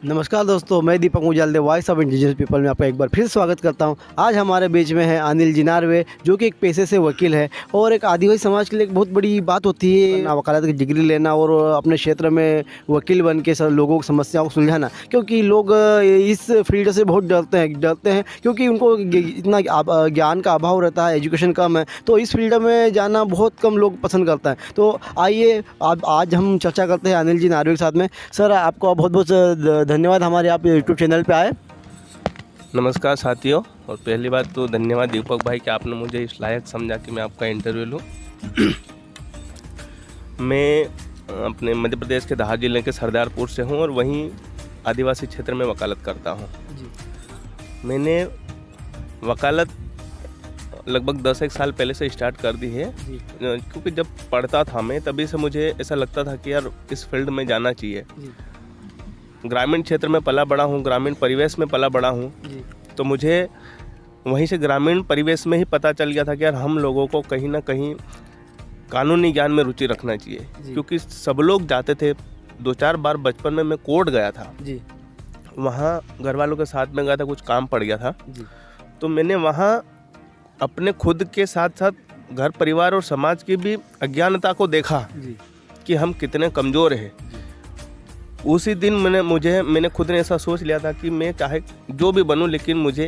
नमस्कार दोस्तों, मैं Deepak Mujalde voice of indigenous people में आपका एक बार फिर स्वागत करता हूं। आज हमारे बीच में है अनिल जी नार्वे, जो कि एक पेशे से वकील है और एक आदिवासी समाज के लिए एक बहुत बड़ी बात होती है ना वकालत की डिग्री लेना और अपने क्षेत्र में वकील बन के सब लोगों की समस्याओं को सुलझाना। क्योंकि लोग इस फील्ड से बहुत डरते हैं क्योंकि उनको इतना ज्ञान का अभाव रहता है, एजुकेशन कम है, तो इस फील्ड में जाना बहुत कम लोग पसंद करता है। तो आइए आज हम चर्चा करते हैं अनिल जी नार्वे के साथ में। सर, आपको बहुत बहुत धन्यवाद हमारे आप यूट्यूब चैनल पे आए। नमस्कार साथियों, और पहली बात तो धन्यवाद दीपक भाई कि आपने मुझे इस लायक समझा कि मैं आपका इंटरव्यू लूँ। मैं अपने मध्य प्रदेश के दाहा जिले के सरदारपुर से हूँ और वहीं आदिवासी क्षेत्र में वकालत करता हूँ। मैंने वकालत लगभग 10 साल पहले से स्टार्ट कर दी है, क्योंकि जब पढ़ता था मैं तभी से मुझे ऐसा लगता था कि यार इस फील्ड में जाना चाहिए। ग्रामीण क्षेत्र में पला बड़ा हूँ, ग्रामीण परिवेश में पला बड़ा हूँ, तो मुझे वहीं से ग्रामीण परिवेश में ही पता चल गया था कि यार हम लोगों को कहीं ना कहीं कानूनी ज्ञान में रुचि रखना चाहिए। क्योंकि सब लोग जाते थे, 2-4 बार बचपन में मैं कोर्ट गया था, वहाँ घर वालों के साथ में गया था, कुछ काम पड़ गया था, तो मैंने वहाँ अपने खुद के साथ साथ घर परिवार और समाज की भी अज्ञानता को देखा कि हम कितने कमज़ोर हैं। उसी दिन मैंने खुद ने ऐसा सोच लिया था कि मैं चाहे जो भी बनूं, लेकिन मुझे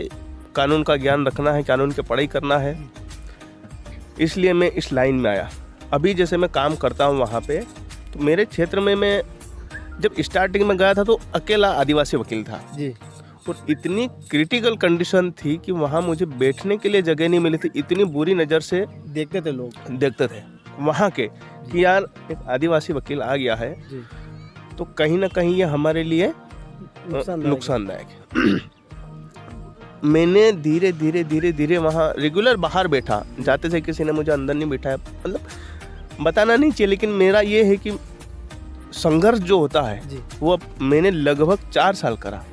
कानून का ज्ञान रखना है, कानून की पढ़ाई करना है। इसलिए मैं इस लाइन में आया। अभी जैसे मैं काम करता हूं वहाँ पे, तो मेरे क्षेत्र में मैं जब स्टार्टिंग में गया था तो अकेला आदिवासी वकील था और इतनी क्रिटिकल कंडीशन थी कि वहाँ मुझे बैठने के लिए जगह नहीं मिली थी। इतनी बुरी नज़र से देखते थे लोग, देखते थे वहाँ के कि यार एक आदिवासी वकील आ गया है, तो कहीं ना कहीं ये हमारे लिए नुकसानदायक है। मैंने धीरे धीरे वहाँ रेगुलर बाहर बैठा, जाते थे किसी ने मुझे अंदर नहीं बिठाया, मतलब बताना नहीं चाहिए, लेकिन मेरा ये है कि संघर्ष जो होता है वो मैंने लगभग 4 साल करा।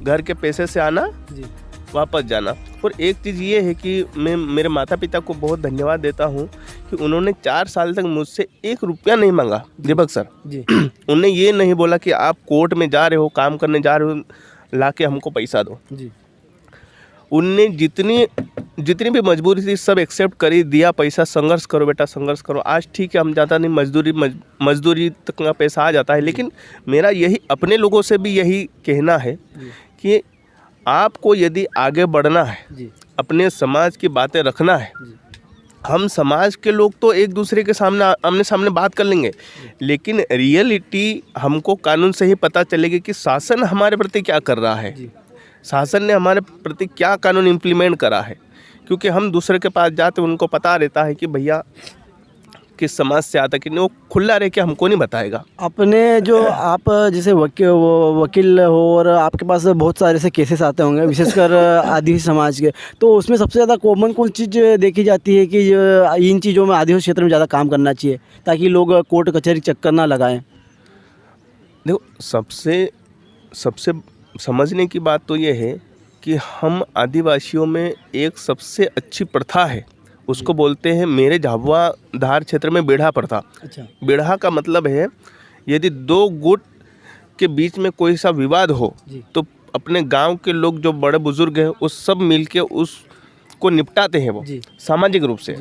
घर के पैसे से आना, वापस जाना। और एक चीज़ ये है कि मैं मेरे माता पिता को बहुत धन्यवाद देता हूँ कि उन्होंने 4 साल तक मुझसे 1 रुपया नहीं मांगा दीपक सर। उन्होंने ये नहीं बोला कि आप कोर्ट में जा रहे हो, काम करने जा रहे हो, ला के हमको पैसा दो। उनने जितनी भी मजबूरी थी सब एक्सेप्ट कर दिया, पैसा संघर्ष करो बेटा, संघर्ष करो। आज ठीक है हम जाता नहीं, मजदूरी तक का पैसा आ जाता है, लेकिन मेरा यही अपने लोगों से भी यही कहना है कि आपको यदि आगे बढ़ना है, अपने समाज की बातें रखना है, हम समाज के लोग तो एक दूसरे के सामने आमने सामने बात कर लेंगे, लेकिन रियलिटी हमको कानून से ही पता चलेगी कि शासन हमारे प्रति क्या कर रहा है, शासन ने हमारे प्रति क्या कानून इम्प्लीमेंट करा है। क्योंकि हम दूसरे के पास जाते उनको पता रहता है कि भैया किस समाज से आता, कि वो खुला रह के हमको नहीं बताएगा। अपने जो आप जैसे वकील हो और आपके पास बहुत सारे ऐसे केसेस आते होंगे, विशेषकर आदिवासी समाज के, तो उसमें सबसे ज़्यादा कॉमन कौन चीज़ देखी जाती है कि इन चीज़ों में आदिवासी क्षेत्र में ज़्यादा काम करना चाहिए ताकि लोग कोर्ट कचहरी चक्कर ना लगाएं? देखो, सबसे समझने की बात तो ये है कि हम आदिवासियों में एक सबसे अच्छी प्रथा है, उसको बोलते हैं मेरे झाबुआ धार क्षेत्र में बेढ़ा प्रथा। बेढ़ा का मतलब है यदि 2 गुट के बीच में कोई सा विवाद हो तो अपने गांव के लोग जो बड़े बुजुर्ग हैं वो सब मिलके उसको निपटाते हैं, वो सामाजिक रूप से।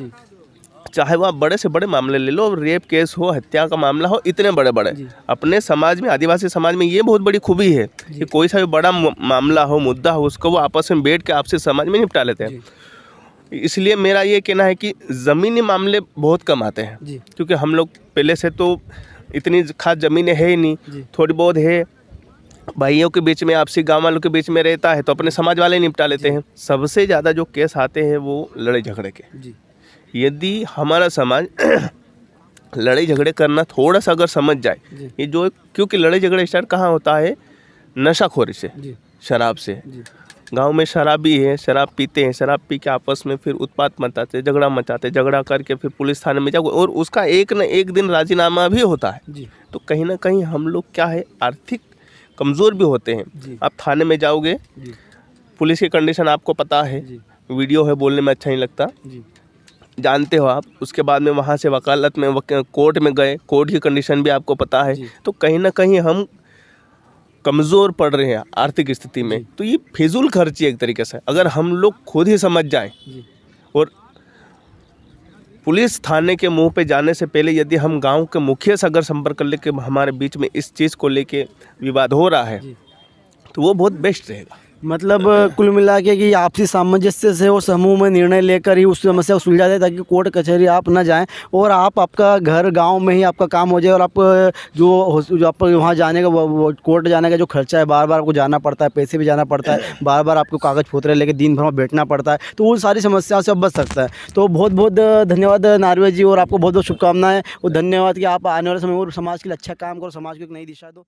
चाहे वह बड़े से बड़े मामले ले लो, रेप केस हो, हत्या का मामला हो, इतने बड़े बड़े। अपने समाज में, आदिवासी समाज में ये बहुत बड़ी खूबी है कि कोई सा भी बड़ा मामला हो, मुद्दा हो, उसको वो आपस में बैठ के आपसे समाज में निपटा लेते हैं। इसलिए मेरा ये कहना है कि ज़मीनी मामले बहुत कम आते हैं, क्योंकि हम लोग पहले से तो इतनी खास ज़मीनें है ही नहीं, थोड़ी बहुत है, भाइयों के बीच में, आपसी गांव वालों के बीच में रहता है, तो अपने समाज वाले निपटा लेते हैं। सबसे ज़्यादा जो केस आते हैं वो लड़ाई झगड़े के। यदि हमारा समाज लड़ाई झगड़े करना थोड़ा सा अगर समझ जाए, ये जो, क्योंकि लड़ाई झगड़े स्टार्ट कहाँ होता है, नशाखोरी से, शराब से। गांव में शराबी है, शराब पीते हैं, शराब पी के आपस में फिर उत्पात मचाते, झगड़ा मचाते, झगड़ा करके फिर पुलिस थाने में जाओ और उसका एक न एक दिन राजीनामा भी होता है। तो कहीं ना कहीं हम लोग क्या है, आर्थिक कमज़ोर भी होते हैं। आप थाने में जाओगे, पुलिस की कंडीशन आपको पता है, वीडियो है, बोलने में अच्छा नहीं लगता, जानते हो आप। उसके बाद में वहाँ से वकालत में कोर्ट में गए, कोर्ट की कंडीशन भी आपको पता है। तो कहीं ना कहीं हम कमज़ोर पड़ रहे हैं आर्थिक स्थिति में, तो ये फिजूल खर्ची एक तरीके से अगर हम लोग खुद ही समझ जाएं और पुलिस थाने के मुंह पे जाने से पहले यदि हम गांव के मुखिया से अगर संपर्क कर ले कि हमारे बीच में इस चीज़ को लेके विवाद हो रहा है, तो वो बहुत बेस्ट रहेगा। मतलब कुल मिला के कि आपसी सामंजस्य से और समूह में निर्णय लेकर ही उस समस्या को सुलझा दे, ताकि कोर्ट कचहरी आप ना जाएं और आपका घर गांव में ही आपका काम हो जाए। और आप जो आप वहाँ जाने का वो कोर्ट जाने का जो खर्चा है, बार बार आपको जाना पड़ता है, पैसे भी जाना पड़ता है, बार बार आपको कागज़ पत्तर लेके दिन भर में बैठना पड़ता है, तो उन सारी समस्याओं से अब बच सकता है। तो बहुत बहुत धन्यवाद नार्वे जी, और आपको बहुत बहुत शुभकामनाएं और धन्यवाद कि आप आने वाले समय और समाज के लिए अच्छा काम करो, समाज को एक नई दिशा दो।